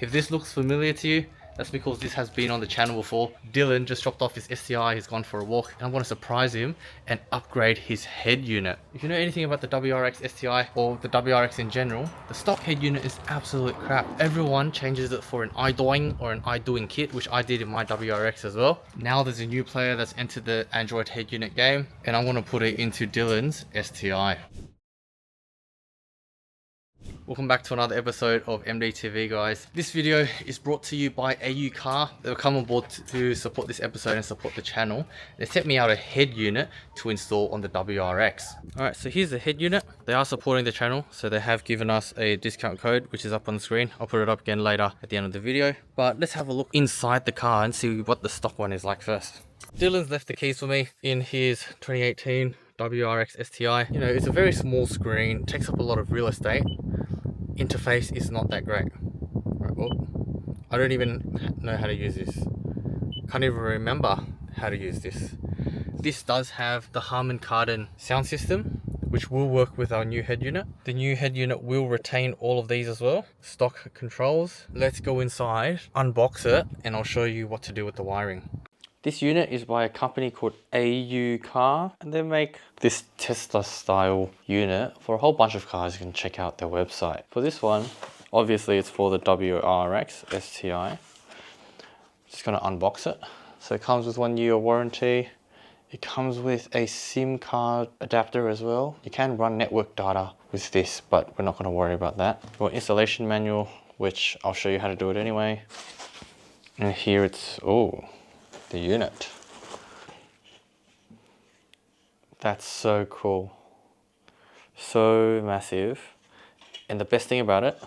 If this looks familiar to you, that's because this has been on the channel before. Dylan just dropped off his STI, he's gone for a walk, and I'm going to surprise him and upgrade his head unit. If you know anything about the WRX STI or the WRX in general, the stock head unit is absolute crap. Everyone changes it for an idoing or an idoing kit, which I did in my WRX as well. Now there's a new player that's entered the Android head unit game, and I'm going to put it into Dylan's STI. Welcome back to another episode of MDTV, guys. This video is brought to you by AuCAR. They've come on board to support this episode and support the channel. They sent me out a head unit to install on the WRX. Alright, so here's the head unit. They are supporting the channel, so they have given us a discount code, which is up on the screen. I'll put it up again later at the end of the video. But let's have a look inside the car and see what the stock one is like first. Dylan's left the keys for me in his 2018 WRX STI. You know, it's a very small screen, takes up a lot of real estate. Interface is not that great. Right, well, I don't even know how to use this. Can't even remember how to use this. This does have the HARMAN KARDON sound system, which will work with our new head unit. The new head unit will retain all of these as well. Stock controls. Let's go inside, unbox it, and I'll show you what to do with the wiring. This unit is by a company called AuCAR, and they make this Tesla style unit for a whole bunch of cars. You can check out their website. For this one, obviously it's for the WRX STI. Just gonna unbox it. So it comes with 1 year warranty. It comes with a SIM card adapter as well. You can run network data with this, but we're not gonna worry about that. Got an installation manual, which I'll show you how to do it anyway. And here it's, oh, the unit. That's so cool. So massive. And the best thing about it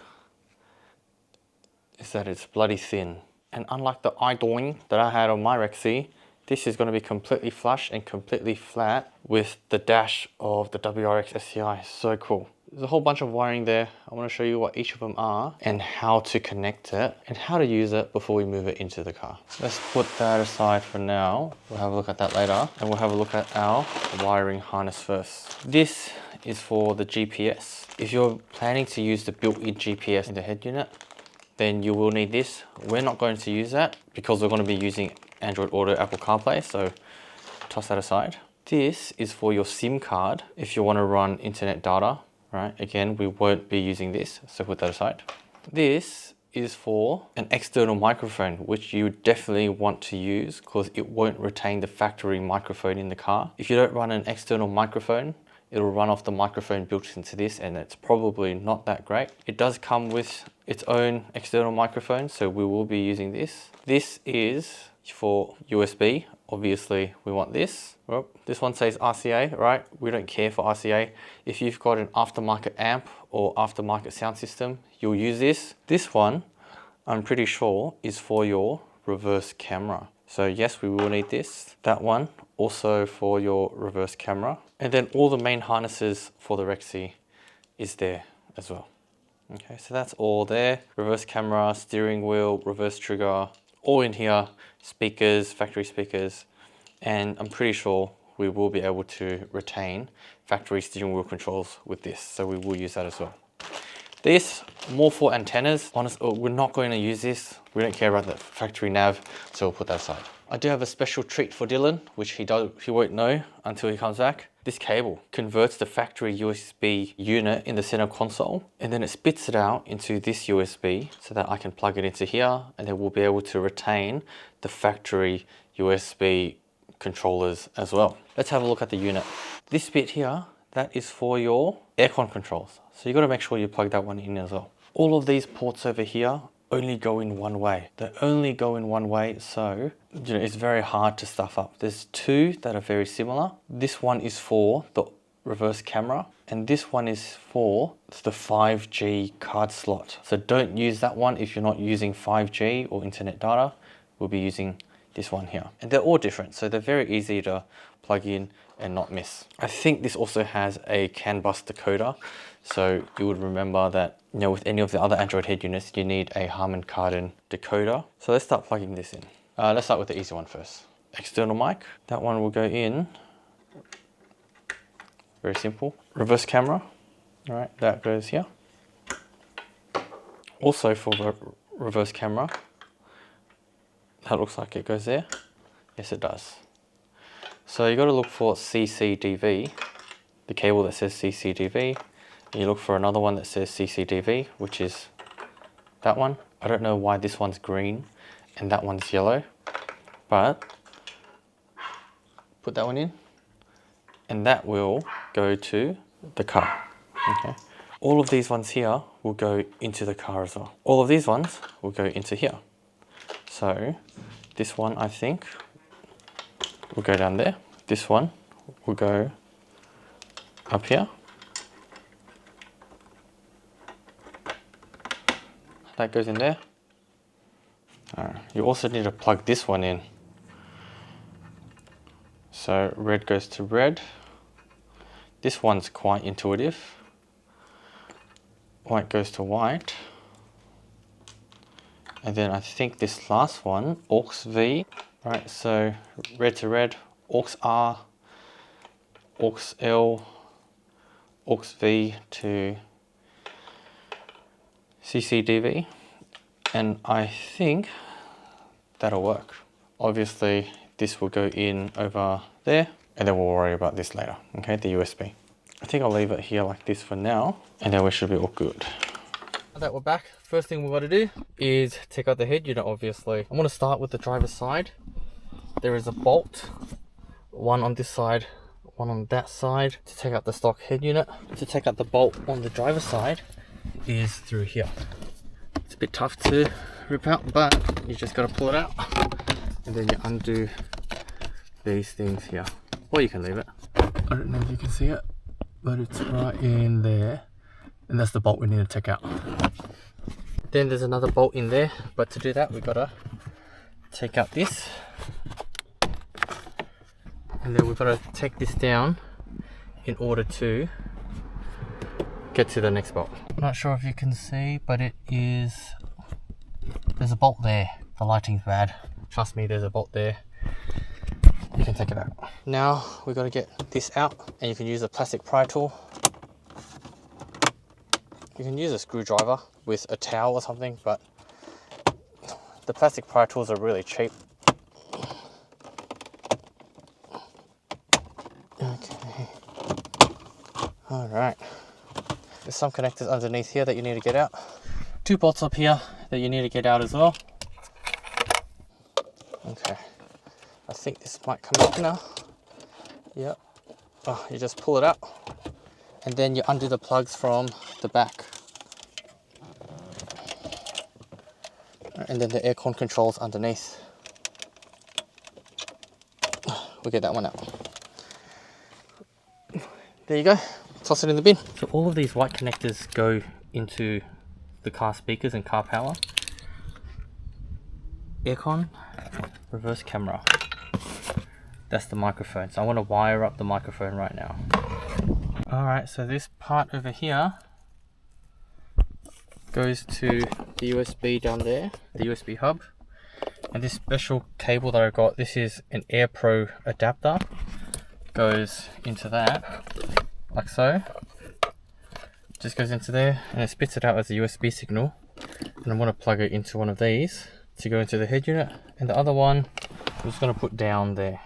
is that it's bloody thin. And unlike the idoing that I had on my Rexy, this is going to be completely flush and completely flat with the dash of the WRX STI. So cool. There's a whole bunch of wiring there. I want to show you what each of them are and how to connect it and how to use it before we move it into the car. Let's put that aside for now. We'll have a look at that later, and we'll have a look at our wiring harness first. This is for the GPS. If you're planning to use the built-in GPS in the head unit, then you will need this. We're not going to use that because we're going to be using Android Auto, Apple CarPlay, so toss that aside. This is for your SIM card if you want to run internet data. Right, again, we won't be using this, so put that aside. This is for an external microphone, which you definitely want to use because it won't retain the factory microphone in the car. If you don't run an external microphone, it'll run off the microphone built into this, and it's probably not that great. It does come with its own external microphone, so we will be using this. This is for USB. Obviously, we want this. Well, this one says RCA, right? We don't care for RCA. If you've got an aftermarket amp or aftermarket sound system, you'll use this. This one, I'm pretty sure, is for your reverse camera. So yes, we will need this. That one, also for your reverse camera. And then all the main harnesses for the Rexy is there as well. Okay, so that's all there. Reverse camera, steering wheel, reverse trigger, all in here. Speakers, factory speakers, and I'm pretty sure we will be able to retain factory steering wheel controls with this, so we will use that as well. This, more for antennas. Honestly, we're not going to use this. We don't care about the factory nav, so we'll put that aside. I do have a special treat for Dylan, which he won't know until he comes back. This cable converts the factory USB unit in the center console, and then it spits it out into this USB so that I can plug it into here, and then we'll be able to retain the factory USB controllers as well. Let's have a look at the unit. This bit here, that is for your aircon controls. So you got to make sure you plug that one in as well. All of these ports over here only go in one way. They only go in one way, so it's very hard to stuff up. There's two that are very similar. This one is for the reverse camera, and this one is for the 5G card slot. So don't use that one if you're not using 5G or internet data. We'll be using this one here. And they're all different, so they're very easy to plug in and not miss. I think this also has a CAN bus decoder, so you would remember that, you know, with any of the other Android head units, you need a HARMAN KARDON decoder. So let's start plugging this in. Let's start with the easy one first. External mic, that one will go in. Very simple. Reverse camera, all right, that goes here. Also for reverse camera. That looks like it goes there. Yes, it does. So you got to look for CCDV, the cable that says CCDV. And you look for another one that says CCDV, which is that one. I don't know why this one's green and that one's yellow, but put that one in and that will go to the car. Okay. All of these ones here will go into the car as well. All of these ones will go into here. So this one, I think, will go down there. This one will go up here. That goes in there. You also need to plug this one in. So red goes to red. This one's quite intuitive. White goes to white. And then I think this last one, aux V, right? So red to red, aux R, aux L, aux V to CCDV. And I think that'll work. Obviously, this will go in over there, and then we'll worry about this later, okay, the USB. I think I'll leave it here like this for now, and then we should be all good. Now that we're back, first thing we've got to do is take out the head unit, obviously. I'm going to start with the driver's side. There is a bolt, one on this side, one on that side, to take out the stock head unit. To take out the bolt on the driver's side is through here. It's a bit tough to rip out, but you just got to pull it out, and then you undo these things here, or you can leave it. I don't know if you can see it, but it's right in there, and that's the bolt we need to take out. Then there's another bolt in there, but to do that we gotta take out this, and then we've got to take this down in order to get to the next bolt. I'm not sure if you can see, but there's a bolt there. The lighting's bad. Trust me, there's a bolt there. You can take it out. Now we've got to get this out, and you can use a plastic pry tool. You can use a screwdriver with a towel or something, but the plastic pry tools are really cheap. Okay. All right. There's some connectors underneath here that you need to get out. 2 bolts up here that you need to get out as well. Okay. I think this might come out now. Yep. Oh, you just pull it out, and then you undo the plugs from the back. And then the aircon controls underneath. We'll get that one out. There you go. Toss it in the bin. So all of these white connectors go into the car speakers and car power. Aircon, reverse camera. That's the microphone. So I want to wire up the microphone right now. Alright, so this part over here goes to the USB down there, the USB hub. And this special cable that I got, this is an Air Pro adapter, goes into that, like so. Just goes into there, and it spits it out as a USB signal. And I want to plug it into one of these to go into the head unit, and the other one I'm just going to put down there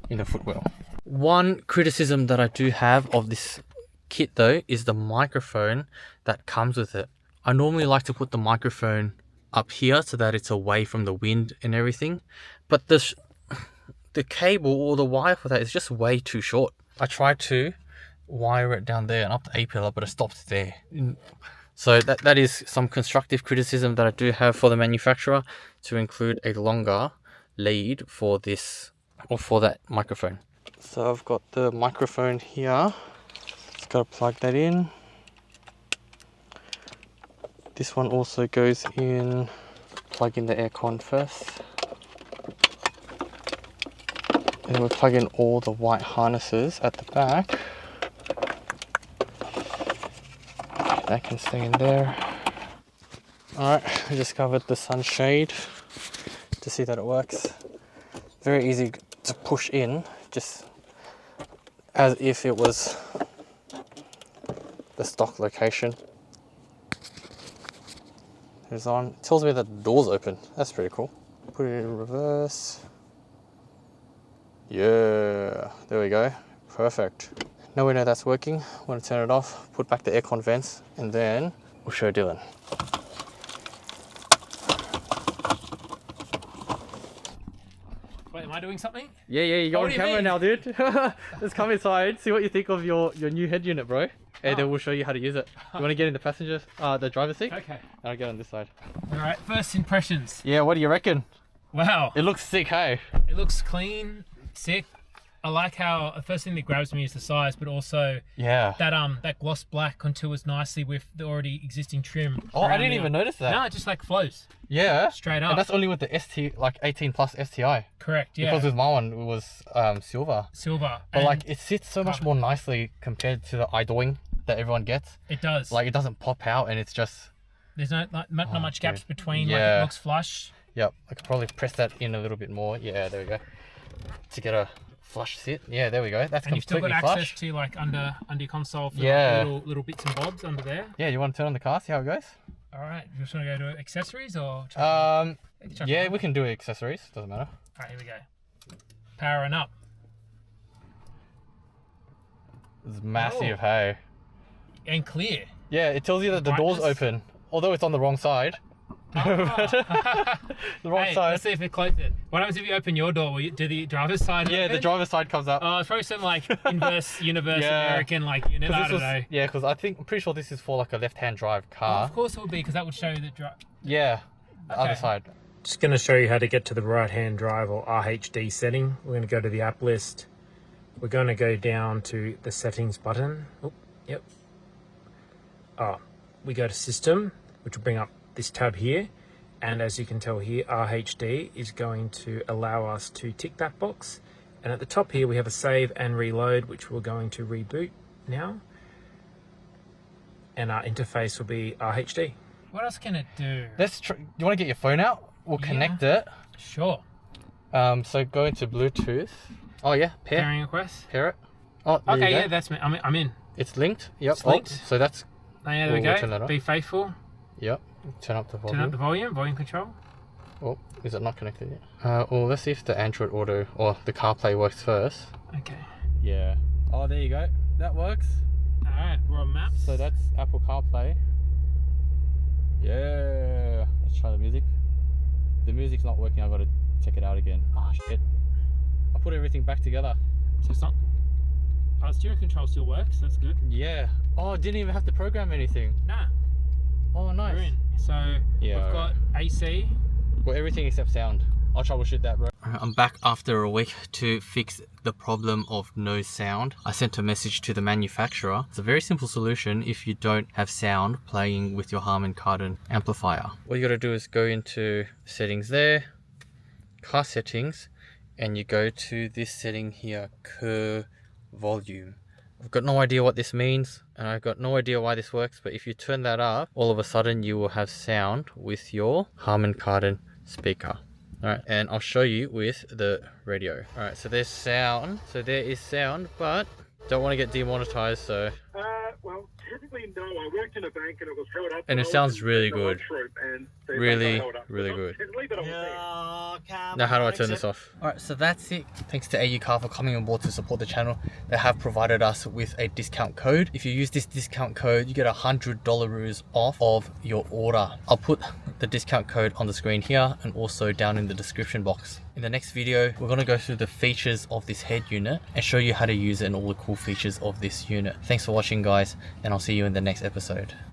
in the footwell. One criticism that I do have of this kit though is the microphone that comes with it. I normally like to put the microphone up here so that it's away from the wind and everything, but the cable or the wire for that is just way too short. I tried to wire it down there and up the A-pillar, but it stopped there. So that is some constructive criticism that I do have for the manufacturer, to include a longer lead for this, or for that microphone. So I've got the microphone here. Just got to plug that in. This one also goes in. Plug in the aircon first. And then we plug in all the white harnesses at the back. That can stay in there. Alright, I just covered the sunshade to see that it works. Very easy to push in, just as if it was the stock location. It's on. It tells me that the door's open. That's pretty cool. Put it in reverse. Yeah, there we go. Perfect. Now we know that's working. I'm going to turn it off, put back the aircon vents, and then we'll show Dylan. Wait, am I doing something? Yeah, you're on camera now, dude. Let's come inside, see what you think of your new head unit, bro. And then we'll show you how to use it. You want to get in the driver's seat? Okay. I'll get on this side. All right, first impressions. Yeah, what do you reckon? Wow. It looks sick, hey? It looks clean, sick. I like how the first thing that grabs me is the size, but also that gloss black contours nicely with the already existing trim. Oh, I didn't even notice that. No, it just like flows. Yeah. Straight up. And that's only with the 18 plus STI. Correct, yeah. Because with my one, it was silver. Silver. But like, it sits so much more nicely compared to the idoing that everyone gets. It does. Like, it doesn't pop out and it's just... There's not much gaps between, yeah. like it looks flush. Yep, I could probably press that in a little bit more. Yeah, there we go. To get a flush sit. Yeah, there we go. That's and completely you've still got flush. access to like under your console for Yeah. like, little bits and bobs under there. Yeah, you want to turn on the car, see how it goes? All right, you just want to go to accessories or? Yeah, we can do accessories. Doesn't matter. All right, here we go. Powering up. It's massive, hey. And clear. Yeah, it tells you that the door's open, although it's on the wrong side. The wrong side. Let's see if it closed it. What happens if you open your door? Will you do the driver's side? Yeah, open? the driver's side comes up. Oh, it's probably some like universe American like unit. I don't know. Yeah, because I'm pretty sure this is for like a left-hand drive car. Oh, of course it will be, because that would show the drive. Yeah, the other side. Just going to show you how to get to the right-hand drive or RHD setting. We're going to go to the app list. We're going to go down to the settings button. Oh, yep. We go to system, which will bring up this tab here. And as you can tell here, RHD is going to allow us to tick that box. And at the top here, we have a save and reload, which we're going to reboot now. And our interface will be RHD. What else can it do? You want to get your phone out? We'll connect it. Sure. So go into Bluetooth. Oh yeah, Pairing request. Pair it. Oh, okay, yeah, that's me. I'm in. It's linked. Yep. It's linked. So that's. Oh, yeah, there we go. Be faithful. Yep. Turn up the volume. Turn up the volume control. Oh, is it not connected yet? Well, let's see if the Android Auto or the CarPlay works first. Okay. Yeah. Oh, there you go. That works. All right, we're on maps. So that's Apple CarPlay. Yeah. Let's try the music. The music's not working. I've got to check it out again. Oh, shit. I put everything back together. So it's not... Oh, the steering control still works. That's good. Yeah. Oh, didn't even have to program anything. Nah. Oh, nice. We're in. So we've got AC. Well, everything except sound. I'll troubleshoot that, bro. I'm back after a week to fix the problem of no sound. I sent a message to the manufacturer. It's a very simple solution if you don't have sound playing with your HARMAN KARDON amplifier. What you gotta do is go into settings there, car settings, and you go to this setting here, Cur volume. I've got no idea what this means, and I've got no idea why this works, but if you turn that up, all of a sudden you will have sound with your HARMAN KARDON speaker. Alright, and I'll show you with the radio. Alright, so there's sound. So there is sound, but don't want to get demonetized, so... Well, typically no. I worked in a bank and it was held up. And it sounds really good. Really, really good. Now how do I turn this off? Alright, so that's it. Thanks to AuCAR for coming on board to support the channel. They have provided us with a discount code. If you use this discount code, you get $100 off of your order. I'll put the discount code on the screen here and also down in the description box. In the next video, we're going to go through the features of this head unit and show you how to use it and all the cool features of this unit. Thanks for watching, guys, and I'll see you in the next episode.